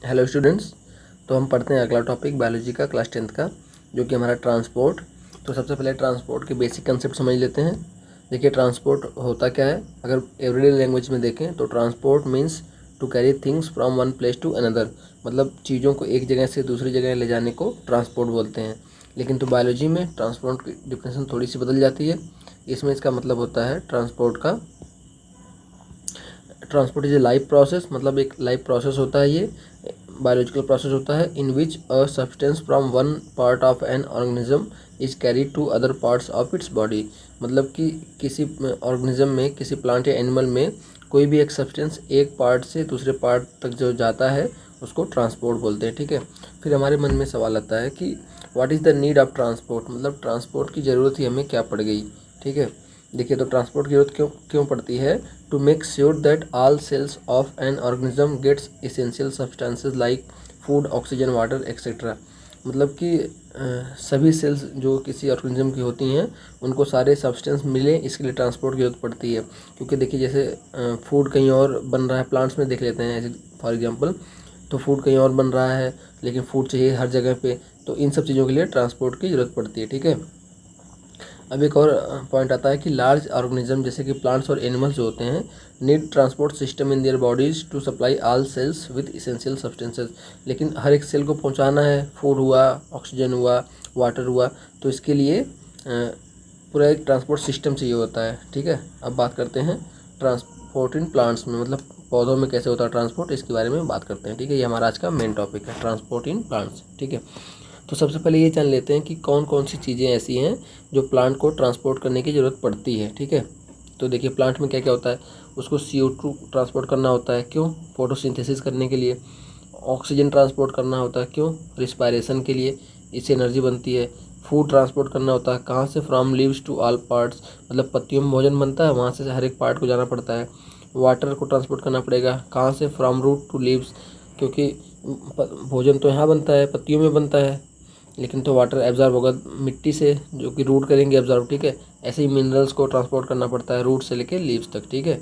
Hello students. तो हम पढ़ते हैं अगला टॉपिक बायोलॉजी का क्लास 10th का, जो कि हमारा ट्रांसपोर्ट। तो सबसे पहले ट्रांसपोर्ट के बेसिक कंसेप्ट समझ लेते हैं। देखिए, ट्रांसपोर्ट होता क्या है। अगर एवरीडे लैंग्वेज में देखें तो transport means to carry things from one place to another, मतलब चीज़ों को एक जगह से दूसरी जगह ले जाने को ट्रांसपोर्ट बोलते हैं। लेकिन तो बायोलॉजी में ट्रांसपोर्ट की डिफिनेशन थोड़ी सी बदल जाती है। इसमें इसका मतलब होता है transport is a life process, मतलब एक लाइफ प्रोसेस होता है। ये बायोलॉजिकल प्रोसेस होता है in which a substance from one part of an organism is carried to other parts of its body. मतलब कि किसी ऑर्गेनिज्म में, किसी प्लांट या एनिमल में कोई भी एक सब्सटेंस एक पार्ट से दूसरे पार्ट तक जो जाता है उसको ट्रांसपोर्ट बोलते हैं। ठीक है। फिर हमारे मन में सवाल आता है कि what is the need of transport, मतलब ट्रांसपोर्ट की ज़रूरत ही हमें क्या पड़ गई। ठीक है। देखिए, तो ट्रांसपोर्ट की जरूरत क्यों क्यों पड़ती है। To make sure that all cells of an organism gets essential substances like food, oxygen, water etcetera. मतलब कि सभी सेल्स जो किसी ऑर्गेनिज्म की होती हैं उनको सारे सब्सटेंस मिले, इसके लिए ट्रांसपोर्ट की जरूरत पड़ती है। क्योंकि देखिए, जैसे फूड कहीं और बन रहा है, प्लांट्स में देख लेते हैं फॉर एग्जांपल। तो फूड कहीं और बन रहा है लेकिन फूड चाहिए हर जगह पे, तो इन सब चीज़ों के लिए ट्रांसपोर्ट की ज़रूरत पड़ती है। ठीक है। अब एक और पॉइंट आता है कि लार्ज ऑर्गेनिज्म जैसे कि प्लांट्स और एनिमल्स जो होते हैं need transport system in their bodies to supply all cells with essential substances. लेकिन हर एक सेल को पहुंचाना है, फूड हुआ, ऑक्सीजन हुआ, वाटर हुआ, तो इसके लिए पूरा एक ट्रांसपोर्ट सिस्टम चाहिए होता है। ठीक है। अब बात करते हैं ट्रांसपोर्ट इन प्लांट्स में, मतलब पौधों में कैसे होता है ट्रांसपोर्ट, इसके बारे में बात करते हैं। ठीक है। ये हमारा आज का मेन टॉपिक है, ट्रांसपोर्ट इन प्लांट्स। ठीक है। तो सबसे पहले ये जान लेते हैं कि कौन कौन सी चीज़ें ऐसी हैं जो प्लांट को ट्रांसपोर्ट करने की ज़रूरत पड़ती है। ठीक है। तो देखिए, प्लांट में क्या क्या होता है। उसको CO2 ट्रांसपोर्ट करना होता है, क्यों? फोटोसिंथेसिस करने के लिए। ऑक्सीजन ट्रांसपोर्ट करना होता है, क्यों? रिस्पायरेशन के लिए, इससे एनर्जी बनती है। फूड ट्रांसपोर्ट करना होता है, कहाँ से? From leaves to all parts, मतलब पत्तियों में भोजन बनता है, वहाँ से हर एक पार्ट को जाना पड़ता है। वाटर को ट्रांसपोर्ट करना पड़ेगा, कहाँ से? फ्रॉम रूट टू लीव्स, क्योंकि भोजन तो यहाँ बनता है, पत्तियों में बनता है, लेकिन तो वाटर एब्जॉर्ब होगा मिट्टी से, जो कि रूट करेंगे एब्जॉर्ब। ठीक है। ऐसे ही मिनरल्स को ट्रांसपोर्ट करना पड़ता है रूट से लेके लीव्स तक। ठीक है।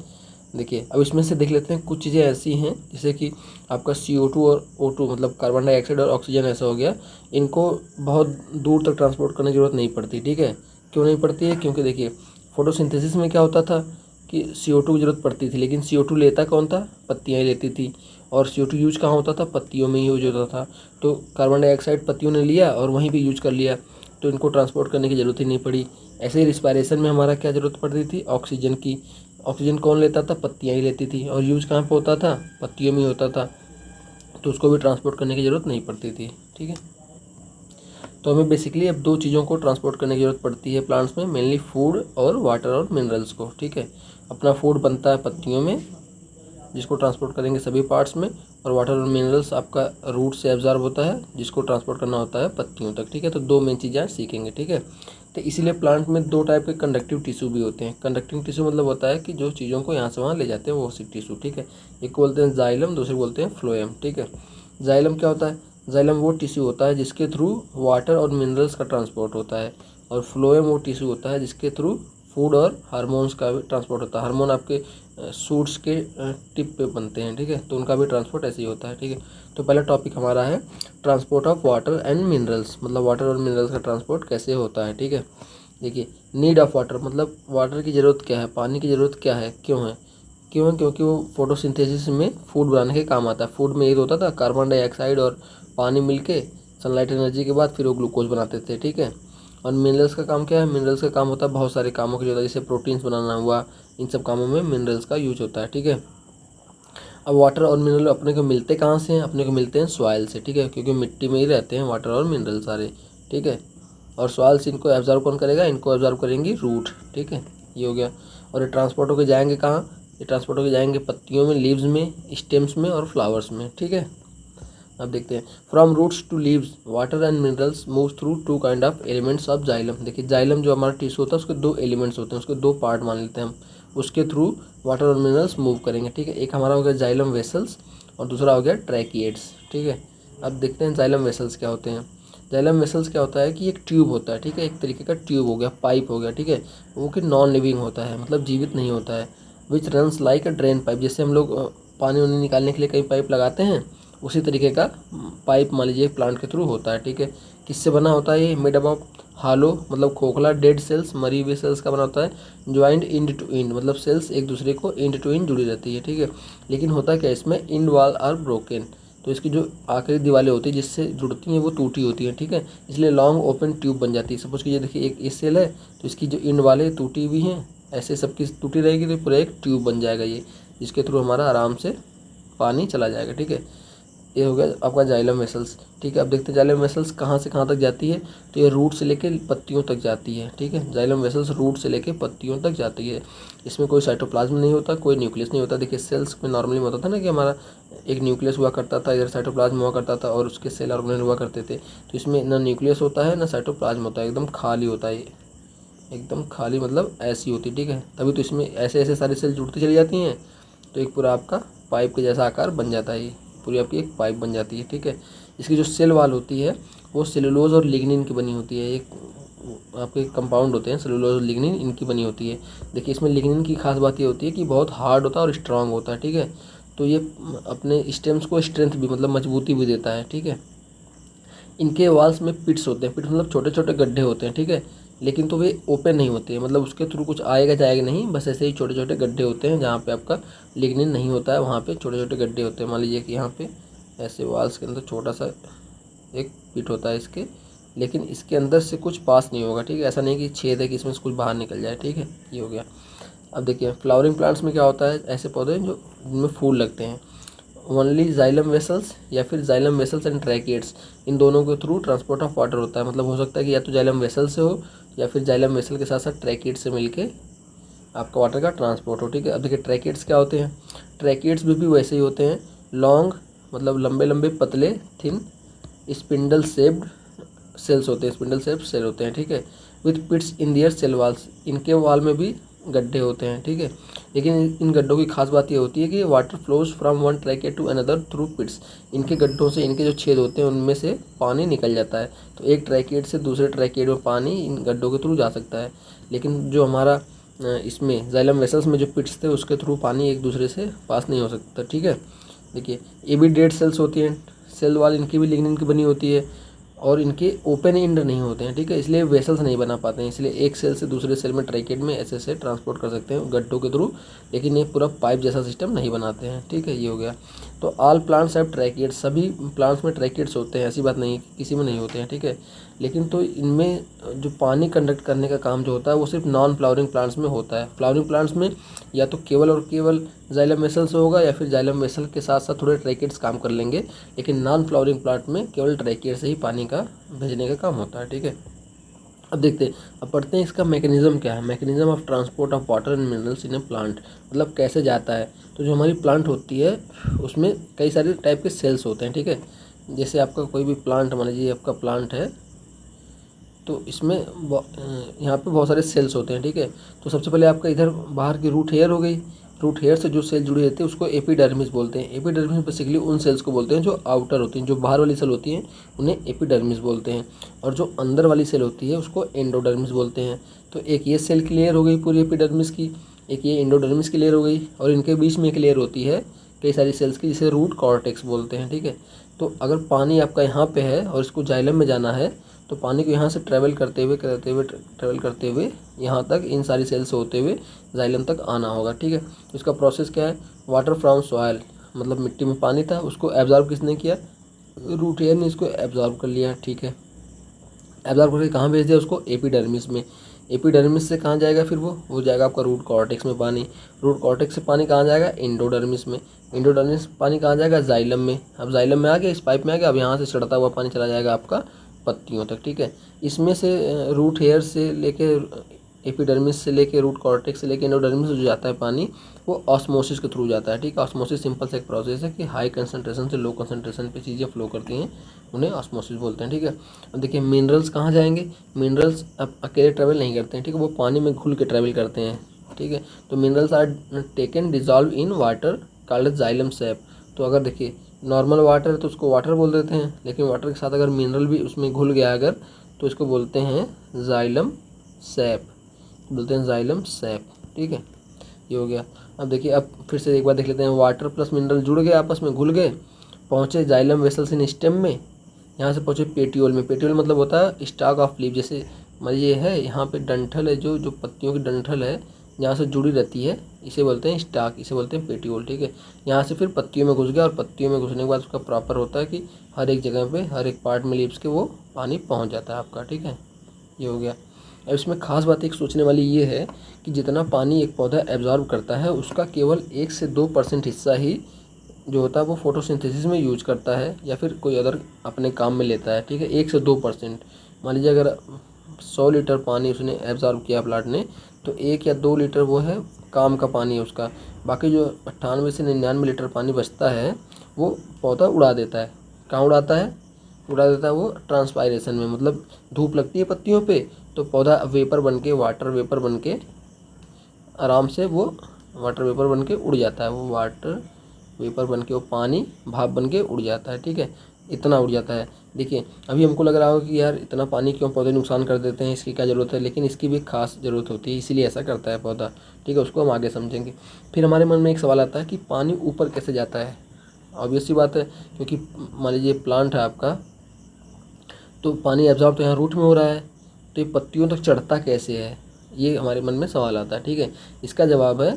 देखिए, अब इसमें से देख लेते हैं कुछ चीज़ें ऐसी हैं जैसे कि आपका CO2 और O2, मतलब कार्बन डाइऑक्साइड और ऑक्सीजन ऐसा हो गया, इनको बहुत दूर तक ट्रांसपोर्ट करने की ज़रूरत नहीं पड़ती। ठीक है। क्यों नहीं पड़ती है? क्योंकि देखिए, फोटोसिंथेसिस में क्या होता था कि CO2 की ज़रूरत पड़ती थी, लेकिन CO2 लेता कौन था? पत्तियाँ ही लेती थी। और CO2 यूज कहाँ होता था? पत्तियों में ही यूज होता था। तो कार्बन डाइऑक्साइड पत्तियों ने लिया और वहीं पे यूज कर लिया, तो इनको ट्रांसपोर्ट करने की ज़रूरत ही नहीं पड़ी। ऐसे ही रिस्पायरेशन में हमारा क्या ज़रूरत पड़ती थी? ऑक्सीजन की। ऑक्सीजन कौन लेता था? पत्तियाँ ही लेती थी। और यूज कहाँ पे होता था? पत्तियों में ही होता था, तो उसको भी ट्रांसपोर्ट करने की ज़रूरत नहीं पड़ती थी। ठीक है। तो हमें बेसिकली अब दो चीज़ों को ट्रांसपोर्ट करने की ज़रूरत पड़ती है प्लांट्स में, मेनली फूड और वाटर और मिनरल्स को। ठीक है। अपना फूड बनता है पत्तियों में, जिसको ट्रांसपोर्ट करेंगे सभी पार्ट्स में, और वाटर और मिनरल्स आपका रूट से एब्जॉर्ब होता है, जिसको ट्रांसपोर्ट करना होता है पत्तियों तक। ठीक है। तो दो मेन चीज़ें आज सीखेंगे। ठीक है। तो इसीलिए प्लांट में दो टाइप के कंडक्टिव टिश्यू भी होते हैं। कंडक्टिव टिश्यू मतलब होता है कि जो चीज़ों को यहाँ से वहाँ ले जाते हैं, वो सी टिश्यू। ठीक है। एक को बोलते हैं जाइलम, दूसरे बोलते हैं फ्लोएम। ठीक है। जाइलम क्या होता है? जाइलम वो टिश्यू होता है जिसके थ्रू वाटर और मिनरल्स का ट्रांसपोर्ट होता है, और फ्लोएम वो टिश्यू होता है जिसके थ्रू फूड और हार्मोन्स का भी ट्रांसपोर्ट होता है। हार्मोन आपके सूट्स के टिप पे बनते हैं। ठीक है। तो उनका भी ट्रांसपोर्ट ऐसे ही होता है। ठीक है। तो पहला टॉपिक हमारा है transport of water and minerals, मतलब वाटर और मिनरल्स का ट्रांसपोर्ट कैसे होता है। ठीक है। देखिए, नीड ऑफ वाटर, मतलब वाटर की ज़रूरत क्या है, पानी की ज़रूरत क्या है, क्यों है? क्यों है? क्योंकि वो फोटोसिंथेसिस में फूड बनाने के काम आता है। फूड में ये होता था, कार्बन डाइऑक्साइड और पानी मिलके सनलाइट एनर्जी के बाद फिर वो ग्लूकोज बनाते थे। ठीक है। और मिनरल्स का काम क्या है? मिनरल्स का काम होता है बहुत सारे कामों के लिए होता है, जैसे प्रोटीन्स बनाना हुआ, इन सब कामों में मिनरल्स का यूज होता है। ठीक है। अब वाटर और मिनरल अपने को मिलते कहाँ से हैं? अपने को मिलते हैं सॉइल से। ठीक है। क्योंकि मिट्टी में ही रहते हैं वाटर और मिनरल सारे। ठीक है। और सॉइल से इनको एब्जॉर्ब कौन करेगा? इनको एब्जॉर्ब करेंगी रूट। ठीक है। ये हो गया। और ये ट्रांसपोर्ट होके जाएंगे कहाँ? ये ट्रांसपोर्ट होके जाएंगे पत्तियों में, लीव्स में, स्टेम्स में और फ्लावर्स में। ठीक है। अब देखते हैं, from roots to leaves water and minerals move through two kind of elements of xylem. देखिए, जाइलम जो हमारा टिश्यू होता है उसके दो एलिमेंट्स होते हैं, उसके दो पार्ट मान लेते हैं हम, उसके थ्रू वाटर और मिनरल्स मूव करेंगे। ठीक है। एक हमारा हो गया जाइलम वेसल्स और दूसरा हो गया ट्रैकिएट्स। ठीक है। अब देखते हैं जाइलम वेसल्स क्या होते हैं। जाइलम वेसल्स क्या होता है कि एक ट्यूब होता है। ठीक है। एक तरीके का ट्यूब हो गया, पाइप हो गया। ठीक है। वो कि नॉन लिविंग होता है, मतलब जीवित नहीं होता है। विच रन्स लाइक अ ड्रेन पाइप, जैसे हम लोग पानी वानी निकालने के लिए कई पाइप लगाते हैं, उसी तरीके का पाइप मान लीजिए प्लांट के थ्रू होता है, ठीक है। किससे बना होता है ये? मेड अप ऑफ हालो मतलब खोखला डेड सेल्स, मरी हुए सेल्स का बना होता है। ज्वाइंट इंड टू इंड मतलब सेल्स एक दूसरे को इंड टू इंड जुड़ी रहती है, ठीक है। लेकिन होता क्या है इसमें, इंड वॉल आर ब्रोकन, तो इसकी जो आखिरी दीवारें होती है जिससे जुड़ती हैं वो टूटी होती हैं, ठीक है। इसलिए लॉन्ग ओपन ट्यूब बन जाती है। सपोज कि ये देखिए एक इस सेल है तो इसकी जो इंड वाले टूटी हुई हैं, ऐसे सबकी टूटी रहेगी तो पूरा एक ट्यूब बन जाएगा ये, जिसके थ्रू हमारा आराम से पानी चला जाएगा, ठीक है। ये हो गया आपका जाइलम वेसल्स, ठीक है। अब देखते हैं जाइलम वेसल्स कहाँ से कहाँ तक जाती है। तो ये रूट से लेके पत्तियों तक जाती है, ठीक है। जाइलम वेसल्स रूट से लेके पत्तियों तक जाती है। इसमें कोई साइटोप्लाज्म नहीं होता, कोई न्यूक्लियस नहीं होता। देखिए सेल्स में नॉर्मली होता था ना कि हमारा एक न्यूक्लियस हुआ करता था, इधर साइटोप्लाज्म हुआ करता था और उसके सेल ऑर्गेनेल हुआ करते थे। तो इसमें ना न्यूक्लियस होता है ना साइटोप्लाज्म होता है, एकदम खाली होता है ये, एकदम खाली मतलब ऐसी होती है, ठीक है। तभी तो इसमें ऐसे ऐसे सारी सेल जुड़ती चली जाती हैं तो एक पूरा आपका पाइप के जैसा आकार बन जाता है, ये पूरी आपकी एक पाइप बन जाती है, ठीक है। इसकी जो सेल वाल होती है वो सेलुलोज और लिग्निन की बनी होती है। एक आपके कंपाउंड होते हैं सेलुलोज और लिग्निन, इनकी बनी होती है। देखिए इसमें लिग्निन की खास बात ये होती है कि बहुत हार्ड होता है और स्ट्रांग होता है, ठीक है। तो ये अपने स्टेम्स को स्ट्रेंथ भी मतलब मजबूती भी देता है, ठीक है। इनके वाल्स में पिट्स होते हैं, पिट्स मतलब छोटे छोटे गड्ढे होते हैं, ठीक है। लेकिन तो वे ओपन नहीं होते हैं, मतलब उसके थ्रू कुछ आएगा जाएगा नहीं, बस ऐसे ही छोटे छोटे गड्ढे होते हैं जहाँ पे आपका लिग्निन नहीं होता है, वहाँ पे छोटे छोटे गड्ढे होते हैं। मान लीजिए कि यहाँ पे ऐसे वाल्स के अंदर छोटा सा एक पिट होता है इसके, लेकिन इसके अंदर से कुछ पास नहीं होगा, ठीक है। ऐसा नहीं कि छेद है कि इसमें से कुछ बाहर निकल जाए, ठीक है। ये हो गया। अब देखिए फ्लावरिंग प्लांट्स में क्या होता है, ऐसे पौधे हैं जो जिनमें फूल लगते हैं। ओनली जाइलम वेसल्स या फिर जाइलम वेसल्स एंड ट्रैकेट्स, इन दोनों के थ्रू ट्रांसपोर्ट ऑफ वाटर होता है। मतलब हो सकता है कि या तो जाइलम वेसल से हो या फिर जाइलम वेसल के साथ साथ ट्रैकेट से मिलके आपका वाटर का ट्रांसपोर्ट हो, ठीक है। अब देखिए ट्रैकेट्स क्या होते हैं, ट्रैकेट्स भी वैसे ही होते हैं, लॉन्ग मतलब लंबे लंबे पतले थिन स्पिंडल शेप्ड सेल्स होते हैं, स्पिंडल शेप्ड सेल होते हैं, ठीक है। With pits in their cell walls, इनके वाल में भी गड्ढे होते हैं, ठीक है। लेकिन इन गड्ढों की खास बात ये होती है कि water flows from one tracheid to another through pits, इनके गड्ढों से इनके जो छेद होते हैं उनमें से पानी निकल जाता है। तो एक ट्रैकेट से दूसरे ट्रैकेट में पानी इन गड्ढों के थ्रू जा सकता है। लेकिन जो हमारा इसमें जाइलम वेसल्स में जो पिट्स थे उसके थ्रू पानी एक दूसरे से पास नहीं हो सकता, ठीक है। देखिए ये भी डेड सेल्स होती हैं, सेल वाल इनकी भी लिग्निन की बनी होती है और इनके ओपन एंड नहीं होते हैं, ठीक है। इसलिए वेसल्स नहीं बना पाते हैं, इसलिए एक सेल से दूसरे सेल में ट्रैकेट में ऐसे ऐसे ट्रांसपोर्ट कर सकते हैं गड्ढों के थ्रू, लेकिन ये पूरा पाइप जैसा सिस्टम नहीं बनाते हैं, ठीक है। ये हो गया। तो ऑल प्लांट्स हैव ट्रैकेट्स, सभी प्लांट्स में ट्रैकेट्स होते हैं, ऐसी बात नहीं किसी में नहीं होते हैं, ठीक है। लेकिन तो इनमें जो पानी कंडक्ट करने का काम जो होता है वो सिर्फ नॉन फ्लावरिंग प्लांट्स में होता है। फ्लावरिंग प्लांट्स में या तो केवल और केवल जाइलम वेसल से होगा या फिर जाइलम वेसल के साथ साथ थोड़े ट्रैकेट्स काम कर लेंगे, लेकिन नॉन फ्लावरिंग प्लांट में केवल ट्रैकेट से ही पानी का भेजने का काम होता है, ठीक है। अब देखते हैं, अब पढ़ते हैं इसका मैकेनिज्म क्या है। Mechanism of transport of water and minerals in A plant, मतलब कैसे जाता है। तो जो हमारी प्लांट होती है उसमें कई सारे टाइप के सेल्स होते हैं, ठीक है। जैसे आपका कोई भी प्लांट मान लीजिए आपका प्लांट है तो इसमें यहाँ पे बहुत सारे सेल्स होते हैं, ठीक है। तो सबसे पहले आपका इधर बाहर की रूट हेयर हो गई, रूट हेयर से जो सेल जुड़ी रहती है उसको एपिडर्मिस बोलते हैं। एपिडर्मिस बेसिकली उन सेल्स को बोलते हैं जो आउटर होती हैं, जो बाहर वाली सेल होती हैं उन्हें एपिडर्मिस बोलते हैं, और जो अंदर वाली सेल होती है उसको एंडोडर्मिस बोलते हैं। तो एक ये सेल की लेयर हो गई पूरी एपिडर्मिस की, एक ये एंडोडर्मिस की लेयर हो गई, और इनके बीच में एक लेयर होती है कई सारी सेल्स की जिसे रूट कॉर्टेक्स बोलते हैं, ठीक है। तो अगर पानी आपका यहाँ पे है और इसको जाइलम में जाना है तो पानी को यहाँ से ट्रैवल करते हुए यहाँ तक इन सारी सेल से होते हुए जाइलम तक आना होगा, ठीक है। तो इसका प्रोसेस क्या है, वाटर फ्रॉम सॉयल मतलब मिट्टी में पानी था उसको एब्जॉर्ब किसने किया, रूट हेयर ने इसको एब्जॉर्ब कर लिया, ठीक है। एब्जॉर्ब करके कहाँ भेज दिया उसको, एपिडर्मिस में। एपिडर्मिस से कहाँ जाएगा फिर वो जाएगा आपका रूट कॉर्टेक्स में पानी, रूट कॉर्टेक्स से पानी कहाँ जाएगा, एंडोडर्मिस में। एंडोडर्मिस पानी कहाँ जाएगा, जाइलम में। अब जाइलम में आ गया, इस पाइप में आ गया, अब यहाँ से चढ़ता हुआ पानी चला जाएगा आपका पत्तियों तक, ठीक है। इसमें से रूट हेयर से लेके एपिडर्मिस से लेके रूट कॉर्टेक्स से लेके एंडोडर्मिस जो जाता है पानी वो ऑस्मोसिस के थ्रू जाता है, ठीक है। ऑस्मोसिस सिंपल से एक प्रोसेस है कि हाई कंसंट्रेशन से लो कंसंट्रेशन पे चीज़ें फ्लो करती हैं, उन्हें ऑस्मोसिस बोलते हैं, ठीक है। अब देखिए मिनरल्स कहाँ जाएंगे, मिनरल्स अब अकेले ट्रैवल नहीं करते हैं, ठीक है, वो पानी में घुल के ट्रैवल करते हैं, ठीक है। तो minerals are taken dissolve in water called xylem sap. तो अगर देखिए नॉर्मल वाटर है तो उसको वाटर बोल देते हैं, लेकिन वाटर के साथ अगर मिनरल भी उसमें घुल गया अगर तो इसको बोलते हैं जाइलम सैप, बोलते हैं जाइलम सैप, ठीक है। ये हो गया। अब देखिए अब फिर से एक बार देख लेते हैं, वाटर प्लस मिनरल जुड़ गए आपस में, घुल गए, पहुँचे जाइलम वेसल्स इन स्टेम में, यहाँ से पहुँचे पेटियोल में। पेटियोल मतलब होता है स्टॉक ऑफ लीफ, जैसे मान ये है यहाँ पे डंठल है, जो पत्तियों की डंठल है यहाँ से जुड़ी रहती है, इसे बोलते हैं स्टॉक, इसे बोलते हैं पेटियोल, ठीक है। यहाँ से फिर पत्तियों में घुस गया और पत्तियों में घुसने के बाद उसका प्रॉपर होता है कि हर एक जगह पे हर एक पार्ट में लीव्स के वो पानी पहुँच जाता है आपका, ठीक है। ये हो गया। अब इसमें खास बात एक सोचने वाली ये है कि जितना पानी एक पौधा एब्जॉर्ब करता है उसका केवल 1 से 2% हिस्सा ही जो होता है वो फोटोसिंथेसिस में यूज करता है या फिर कोई अदर अपने काम में लेता है, ठीक है। 1 से 2%। मान लीजिए अगर 100 लीटर पानी उसने एब्जॉर्ब किया प्लांट ने, तो 1 या 2 लीटर वो है काम का पानी है उसका, बाकी जो 98 से 99 लीटर पानी बचता है वो पौधा उड़ा देता है। कहाँ उड़ाता है? उड़ा देता है वो ट्रांसपायरेशन में, मतलब धूप लगती है पत्तियों पे तो पौधा वेपर बन के, वाटर वेपर बन के आराम से वो वाटर वेपर बन के उड़ जाता है, वो वाटर वेपर बन के वो पानी भाप बन के उड़ जाता है, ठीक है। इतना उड़ जाता है। देखिए अभी हमको लग रहा हो कि यार इतना पानी क्यों पौधे नुकसान कर देते हैं, इसकी क्या ज़रूरत है, लेकिन इसकी भी खास ज़रूरत होती है, इसीलिए ऐसा करता है पौधा, ठीक है। उसको हम आगे समझेंगे। फिर हमारे मन में एक सवाल आता है कि पानी ऊपर कैसे जाता है। ऑब्वियस सी बात है, क्योंकि मान लीजिए प्लांट है आपका, तो पानी एब्जॉर्ब तो यहाँ रूट में हो रहा है, तो ये पत्तियों तक चढ़ता कैसे है, ये हमारे मन में सवाल आता है, ठीक है। इसका जवाब है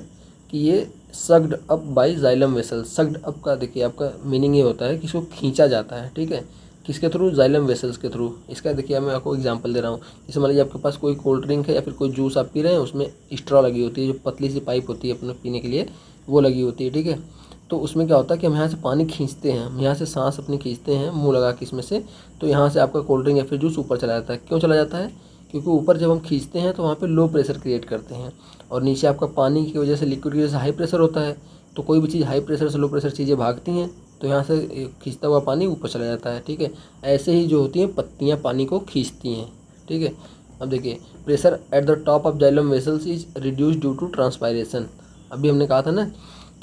कि ये sucked up by xylem vessel. Sucked up का देखिए आपका मीनिंग ये होता है कि इसको खींचा जाता है, ठीक है। किसके थ्रू? जाइलम वेसल्स के थ्रू। इसका देखिए मैं आपको एग्जांपल दे रहा हूँ। जैसे मान लीजिए आपके पास कोई कोल्ड ड्रिंक है या फिर कोई जूस आप पी रहे हैं, उसमें स्ट्रॉ लगी होती है, जो पतली सी पाइप होती है अपने पीने के लिए, वो लगी होती है, ठीक है। तो उसमें क्या होता है कि हम यहाँ से पानी खींचते हैं, हम यहाँ से सांस अपनी खींचते हैं मुँह लगा के इसमें से, तो यहाँ से आपका कोल्ड ड्रिंक या फिर जूस ऊपर चला जाता है। क्यों चला जाता है? क्योंकि ऊपर जब हम खींचते हैं तो वहाँ पे लो प्रेशर क्रिएट करते हैं, और नीचे आपका पानी की वजह से, लिक्विड की वजह से हाई प्रेशर होता है। तो कोई भी चीज़ हाई प्रेशर से लो प्रेशर चीज़ें भागती हैं, तो यहाँ से खींचता हुआ पानी ऊपर चला जाता है, ठीक है। ऐसे ही जो होती हैं पत्तियाँ पानी को खींचती हैं, ठीक है। अब देखिए pressure at the top of xylem vessels is reduce due to transpiration. अभी हमने कहा था ना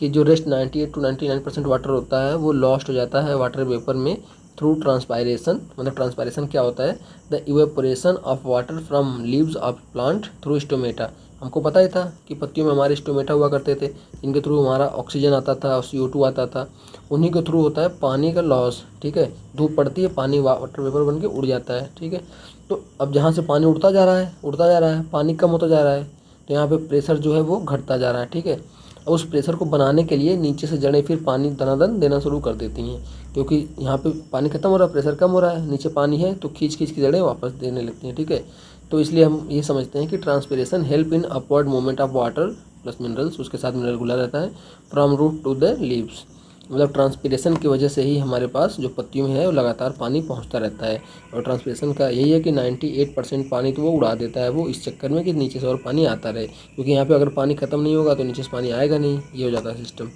कि जो रेस्ट 98 to 99% वाटर होता है वो लॉस्ट हो जाता है वाटर वेपर में थ्रू ट्रांसपायरेशन। मतलब ट्रांसपायरेशन क्या होता है? The evaporation of water from leaves of plant through stomata. हमको पता ही था कि पत्तियों में हमारे स्टोमेटा हुआ करते थे, इनके थ्रू हमारा ऑक्सीजन आता था और CO2 आता था, उन्हीं के थ्रू होता है पानी का लॉस, ठीक है। धूप पड़ती है, पानी वाटर वेपर बन के उड़ जाता है, ठीक है। तो अब जहाँ से पानी उड़ता जा रहा है, उड़ता जा रहा है, पानी कम होता जा रहा है, तो यहाँ पे प्रेशर जो है वो घटता जा रहा है, ठीक है। और उस प्रेशर को बनाने के लिए नीचे से जड़ें फिर पानी दनादन देना शुरू कर देती हैं, क्योंकि यहाँ पे पानी खत्म हो रहा है, प्रेशर कम हो रहा है, नीचे पानी है, तो खींच खींच की जड़ें वापस देने लगती हैं, ठीक है। तो इसलिए हम ये समझते हैं कि transpiration help in upward movement of water plus minerals, उसके साथ मिनरल घुला रहता है, from root to the leaves. मतलब ट्रांसपिरेशन की वजह से ही हमारे पास जो पत्तियों में है वो लगातार पानी पहुंचता रहता है। और ट्रांसपिरेशन का यही है कि 98% पानी तो वो उड़ा देता है, वो इस चक्कर में कि नीचे से और पानी आता रहे, क्योंकि यहाँ पे अगर पानी ख़त्म नहीं होगा तो नीचे से पानी आएगा नहीं, ये हो जाता है सिस्टम।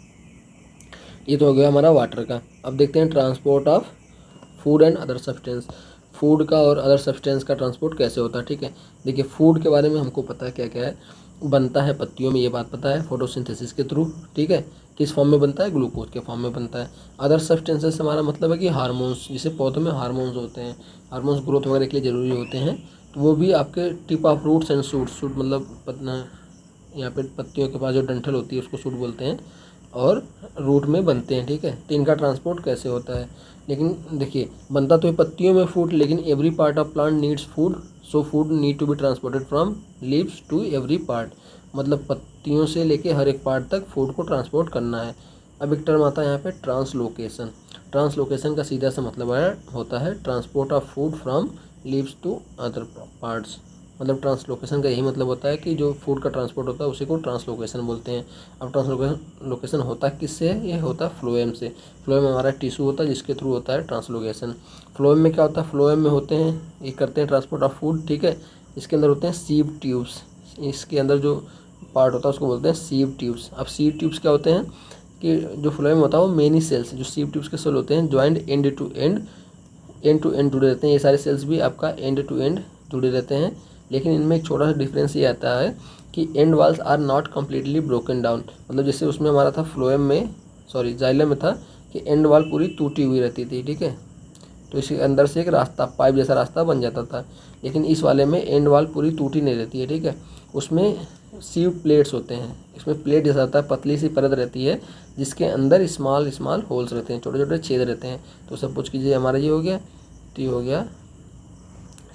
ये तो हो गया हमारा वाटर का। अब देखते हैं transport of food and other substance. Food का और अदर सब्सटेंस का ट्रांसपोर्ट कैसे होता है, ठीक है। देखिए फूड के बारे में हमको पता है क्या क्या है, बनता है पत्तियों में, ये बात पता है, फोटोसिंथेसिस के थ्रू, ठीक है। किस फॉर्म में बनता है? ग्लूकोज के फॉर्म में बनता है। अदर सब्सटेंसेस से हमारा मतलब है कि हार्मोन्स, जैसे पौधों में हार्मोन्स होते हैं, हार्मोन्स ग्रोथ वगैरह के लिए ज़रूरी होते हैं, तो वो भी आपके tip of roots and shoots, shoot मतलब यहाँ पे पत्तियों के पास जो डंठल होती है उसको शूट बोलते हैं, और रूट में बनते हैं, ठीक है। तो इनका ट्रांसपोर्ट कैसे होता है? लेकिन देखिए बनता तो है पत्तियों में फूड, लेकिन every part of plant needs food, so food need to be transported from leaves to every part. मतलब पत्तियों से लेके हर एक पार्ट तक फूड को ट्रांसपोर्ट करना है। अब एक टर्म आता है यहाँ पे ट्रांसलोकेशन। ट्रांसलोकेशन का सीधा सा मतलब होता है transport of food from leaves to other parts. मतलब ट्रांसलोकेशन का यही मतलब होता है कि जो फूड का ट्रांसपोर्ट होता है उसी को ट्रांसलोकेशन बोलते हैं। अब ट्रांसलोकेशन होता है किससे? ये होता है फ्लोएम से। फ्लोएम हमारा टिश्यू होता है जिसके थ्रू होता है ट्रांसलोकेशन। फ्लोएम में क्या होता है? फ्लोएम में होते हैं, ये करते हैं ट्रांसपोर्ट ऑफ फूड, ठीक है। इसके अंदर होते हैं सीव ट्यूब्स, इसके अंदर जो पार्ट होता है उसको बोलते हैं सीव ट्यूब्स। अब सीव ट्यूब्स क्या होते हैं कि जो फ्लोएम होता है वो मेनी सेल्स, जो सीव ट्यूब्स के सेल होते हैं ज्वाइंट एंड टू एंड जुड़े रहते हैं। ये सारे सेल्स भी आपका एंड टू एंड जुड़े रहते हैं, लेकिन इनमें एक छोटा सा डिफरेंस ये आता है कि end walls are not completely broken down. मतलब जैसे उसमें हमारा था फ्लोएम में, सॉरी जाइलम में था कि एंड वाल पूरी टूटी हुई रहती थी, ठीक है। तो इसके अंदर से एक रास्ता, पाइप जैसा रास्ता बन जाता था, लेकिन इस वाले में एंड वाल पूरी टूटी नहीं रहती है, ठीक है। उसमें सीव प्लेट्स होते हैं, इसमें प्लेट जैसा होता है, पतली सी परत रहती है जिसके अंदर स्मॉल स्मॉल होल्स रहते हैं, छोटे छोटे छेद रहते हैं। तो सपोज कीजिए हमारा ये हो गया, तो ये हो गया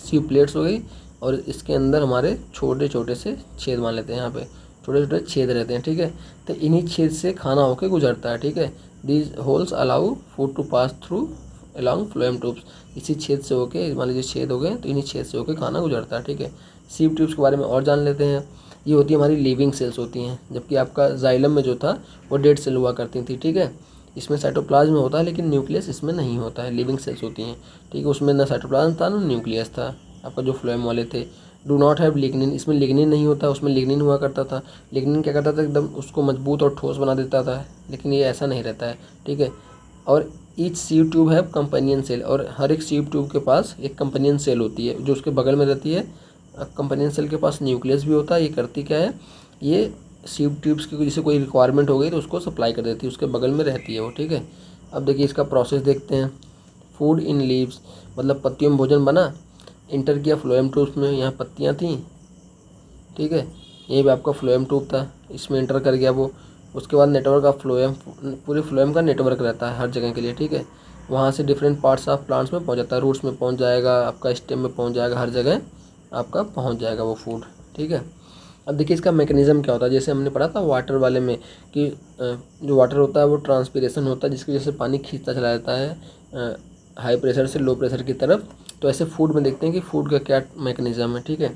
सीव प्लेट्स हो गई, और इसके अंदर हमारे छोटे छोटे से छेद मान लेते हैं, यहाँ पे छोटे छोटे छेद रहते हैं, ठीक है। तो इन्हीं छेद से खाना होके गुजरता है, ठीक है। These holes allow food to pass through along phloem tubes, इसी छेद से होके, मान लीजिए छेद हो गए तो इन्हीं छेद से होके खाना गुजरता है, ठीक है। सीव ट्यूब्स के बारे में और जान लेते हैं। ये होती है हमारी लिविंग सेल्स होती हैं, जबकि आपका जाइलम में जो था वो डेड सेल हुआ करती थी, ठीक है। इसमें साइटोप्लाज्म होता है लेकिन न्यूक्लियस इसमें नहीं होता है, लिविंग सेल्स होती हैं, ठीक है। उसमें ना साइटोप्लाज्म था ना न्यूक्लियस था, आपका जो फ्लोएम वाले थे। डू नॉट हैव लिग्निन, इसमें लिग्निन नहीं होता, उसमें लिग्निन हुआ करता था। लिग्निन क्या करता था, एकदम उसको मजबूत और ठोस बना देता था, लेकिन ये ऐसा नहीं रहता है, ठीक है। और ईच सीव ट्यूब है कंपेनियन सेल, और हर एक सीव ट्यूब के पास एक कंपेनियन सेल होती है जो उसके बगल में रहती है। कंपेनियन सेल के पास न्यूक्लियस भी होता है। ये करती क्या है, ये सीव ट्यूब्स की जैसे कोई रिक्वायरमेंट हो गई तो उसको सप्लाई कर देती है, उसके बगल में रहती है वो, ठीक है। अब देखिए इसका प्रोसेस देखते हैं। फूड इन लीव्स, मतलब पत्तियों में भोजन बना, इंटर किया फ्लोएम ट्यूब्स में, यहाँ पत्तियाँ थीं, ठीक है। ये भी आपका फ्लोएम ट्यूब था, इसमें इंटर कर गया वो। उसके बाद नेटवर्क ऑफ फ्लोएम, पूरे फ्लोएम का नेटवर्क रहता है हर जगह के लिए, ठीक है। वहाँ से डिफरेंट पार्ट्स ऑफ प्लांट्स में पहुँच जाता है, रूट्स में पहुँच जाएगा, आपका स्टेम में पहुँच जाएगा, हर जगह आपका पहुँच जाएगा वो फूड, ठीक है। अब देखिए इसका मैकेनिज़्म क्या होता है, जैसे हमने पढ़ा था वाटर वाले में कि जो वाटर होता है वो ट्रांसपीरेशन होता है, जिसकी वजह से पानी खींचता चला जाता है हाई प्रेशर से लो प्रेशर की तरफ। तो ऐसे फूड में देखते हैं कि फूड का क्या मैकेनिज़्म है, ठीक है।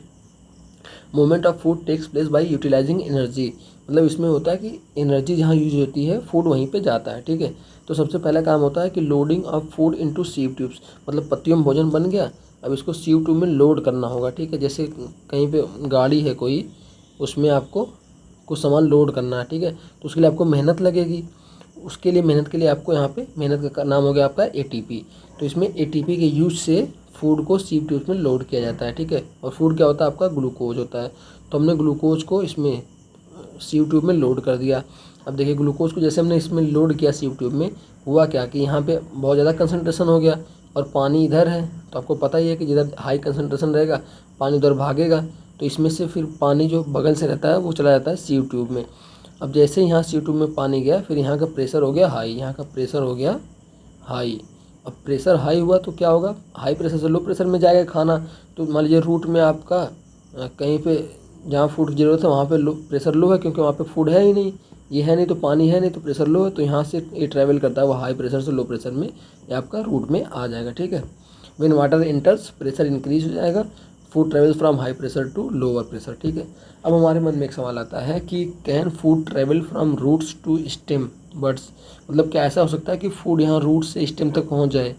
Movement of food takes place by utilising energy, मतलब इसमें होता है कि एनर्जी जहाँ यूज होती है फूड वहीं पे जाता है, ठीक है। तो सबसे पहला काम होता है कि loading of food into sieve tubes, मतलब पत्तियों में भोजन बन गया, अब इसको सीव ट्यूब में लोड करना होगा, ठीक है। जैसे कहीं पे गाड़ी है कोई, उसमें आपको कुछ सामान लोड करना है, ठीक है। तो उसके लिए आपको मेहनत लगेगी, उसके लिए मेहनत के लिए आपको यहाँ पे मेहनत का नाम हो गया आपका एटीपी। तो इसमें एटीपी के यूज से फूड को सीव ट्यूब्स में लोड किया जाता है, ठीक है। और फूड क्या होता है आपका, ग्लूकोज होता है। तो हमने ग्लूकोज को इसमें सीव ट्यूब में लोड कर दिया। अब देखिए ग्लूकोज को जैसे हमने इसमें लोड किया सीव ट्यूब में, हुआ क्या कि यहाँ पे बहुत ज़्यादा कंसनट्रेशन हो गया, और पानी इधर है, तो आपको पता ही है कि जिधर हाई कंसनट्रेशन रहेगा पानी उधर भागेगा। तो इसमें से फिर पानी जो बगल से रहता है वो चला जाता है सीव ट्यूब में। अब जैसे यहाँ सीव ट्यूब में पानी गया, फिर यहाँ का प्रेशर हो गया हाई, यहाँ का प्रेशर हो गया हाई। अब प्रेशर हाई हुआ तो क्या होगा, हाई प्रेशर से लो प्रेशर में जाएगा खाना। तो मान लीजिए रूट में आपका कहीं पे जहाँ फूड की ज़रूरत है वहाँ पे लो प्रेशर लो है, क्योंकि वहाँ पे फूड है ही नहीं, ये है नहीं तो पानी है नहीं तो प्रेशर लो है, तो यहाँ से ये ट्रैवल करता है वो हाई प्रेशर से लो प्रेशर में, ये आपका रूट में आ जाएगा, ठीक है। When water enters pressure increase हो जाएगा, food travels from high pressure to lower pressure, ठीक है। अब हमारे मन में एक सवाल आता है कि can food travel from roots to stem buds, मतलब क्या ऐसा हो सकता है कि फूड यहाँ रूट से स्टेम तक पहुँच जाए,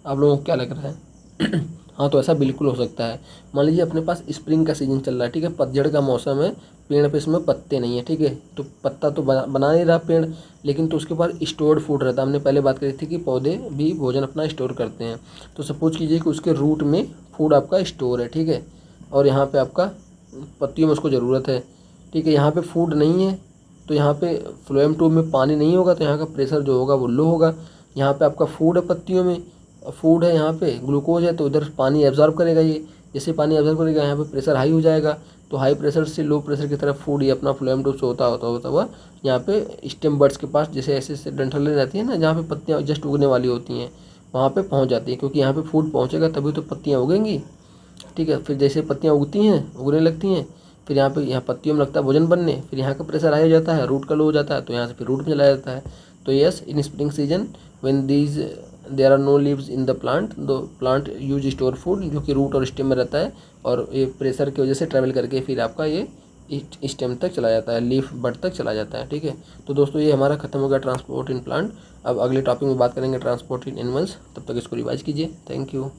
आप लोगों को क्या लग रहा है? हाँ, तो ऐसा बिल्कुल हो सकता है। मान लीजिए अपने पास स्प्रिंग का सीजन चल रहा है, ठीक है, पतझड़ का मौसम है, पेड़ पे इसमें पत्ते नहीं है, ठीक है। तो पत्ता तो बना नहीं रहा पेड़, लेकिन तो उसके पास स्टोर्ड फूड रहता है। हमने पहले बात करी थी कि पौधे भी भोजन अपना स्टोर करते हैं। तो सपोज कीजिए कि उसके रूट में फूड आपका स्टोर है, ठीक है, और यहाँ पे आपका पत्तियों में उसको ज़रूरत है, ठीक है। यहाँ पे फूड नहीं है, तो यहाँ पे फ्लोएम ट्यूब में पानी नहीं होगा, तो यहाँ का प्रेशर जो होगा वो लो होगा। यहाँ पे आपका फूड है, पत्तियों में फूड है, यहाँ पे ग्लूकोज है, तो उधर पानी एब्जॉर्ब करेगा, ये जैसे पानी एब्जॉर्ब करेगा यहाँ पे प्रेशर हाई हो जाएगा। तो हाई प्रेशर से लो प्रेशर की तरफ फूड ये अपना फ्लोएम ट्यूब से होता हुआ यहाँ पे स्टेम बर्ड्स के पास, जैसे ऐसे डंठलें रहती है ना जहाँ पे पत्तियाँ जस्ट उगने वाली होती हैं, वहाँ पे पहुँच जाती है, क्योंकि यहाँ पे फूड पहुँचेगा तभी तो पत्तियाँ उगेंगी, ठीक है। फिर जैसे पत्तियाँ उगती हैं, उगने लगती हैं, फिर यहाँ पत्तियों में लगता है भोजन बनने, फिर यहाँ का प्रेशर हाई हो जाता है, रूट का लो हो जाता है, तो यहाँ से फिर रूट में चला जाता है। तो yes, in spring season when there are no leaves in the plant, though plant use store food, जो कि रूट और स्टेम में रहता है, और ये प्रेशर की वजह से ट्रैवल करके फिर आपका ये स्टेम तक चला जाता है, लीफ बड तक चला जाता है, ठीक है। तो दोस्तों ये हमारा खत्म हो गया ट्रांसपोर्ट इन प्लांट। अब अगले टॉपिक में बात करेंगे ट्रांसपोर्ट इन एनिमल्स, तब तक इसको रिवाइज कीजिए। Thank you.